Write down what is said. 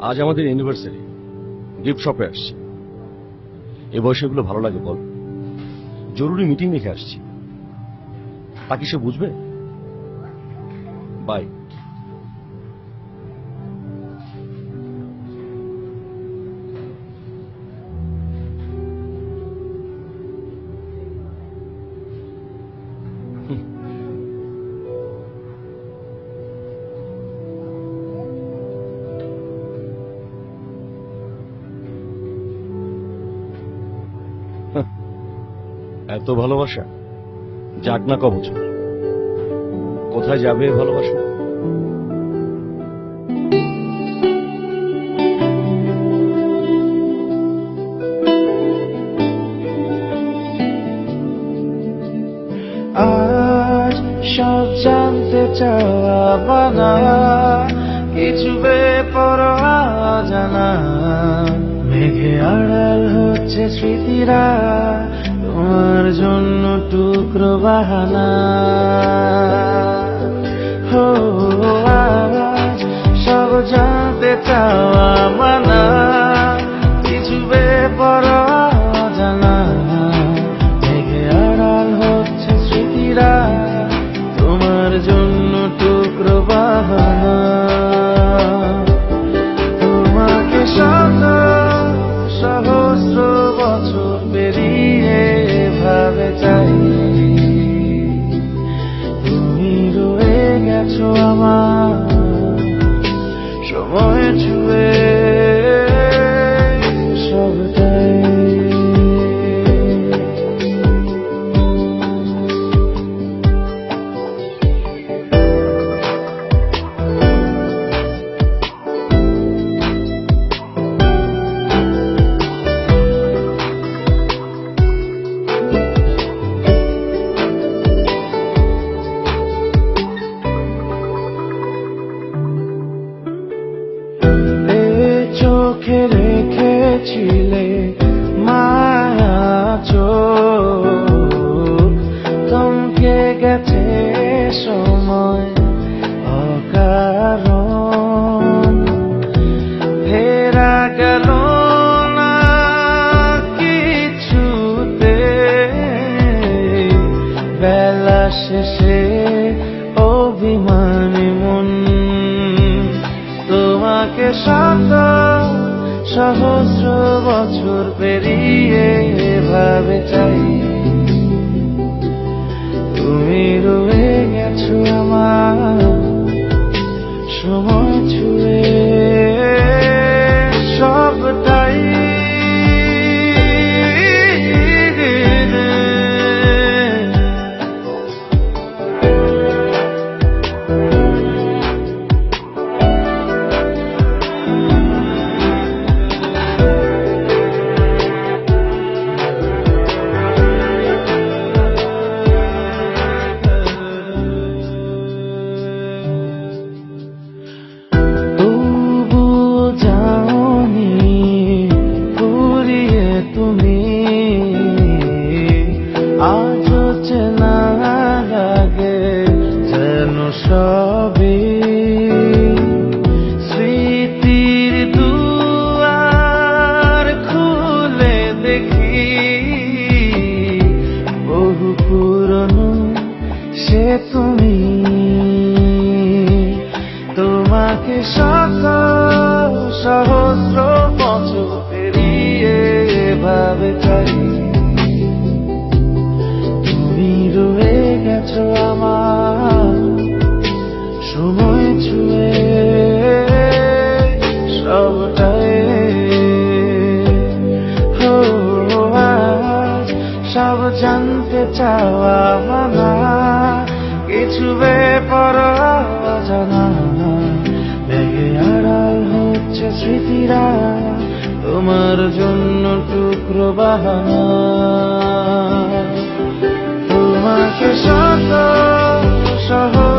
আজ আমাদের anniversary, gift শপে আসছি। এ বয়সে এগুলো ভালো লাগে বল? জরুরি মিটিং রেখে আসছি, তা কি সে বুঝবে? বাই। এত ভালোবাসা যাক না কবছর, কোথায় যাবে ভালোবাসা? আজ সব জানতে চাওয়া বানা, কিছু বেপরোয়া জানা, মেঘে আড়াল হচ্ছে স্মৃতিরা, তোমার জন্য টুকরো বাহানা। হো আজ সব জানতে চাওয়া মানা, কিছু বেপরোয়া জানা, মেঘে আড়াল হচ্ছে স্মৃতিরা, তোমার জন্য টুকরো বাহানা। তোমাকে শত সহস্র বছর পেরিয়ে ভাবে চাই, তুমি রয়ে গেছো আমার সময় ছুঁয়ে সবটাই। চোখে রেখেছিলে মায়া চোখ, থমকে গেছে সময় অকারণ, ফেরা গেল না কিছুতে, বেলা শেষে অভিমানী মন, তোমাকে শত সহস্র বছর পেরিয়ে ভাবে চাই, তুমি রয়ে গেছো আমার সময় ছুঁয়ে সবটাই। আজও চেনা লাগে যেন সবই, স্মৃতির দুয়ার খুলে দেখি, বহু পুরনো সে তুমি, তোমাকে শত সহস্র বছর পেরিয়ে ভাবে চাই, রয়ে গেছো আমার সময় ছুঁয়ে সবটাই। হো আজ সব জানতে চাওয়া মানা, কিছু বেপরোয়া জানা, মেঘে আড়াল হচ্ছে স্মৃতিরা, তোমার জন্য টুকরো বাহানা। তোমাকে শত সহস্র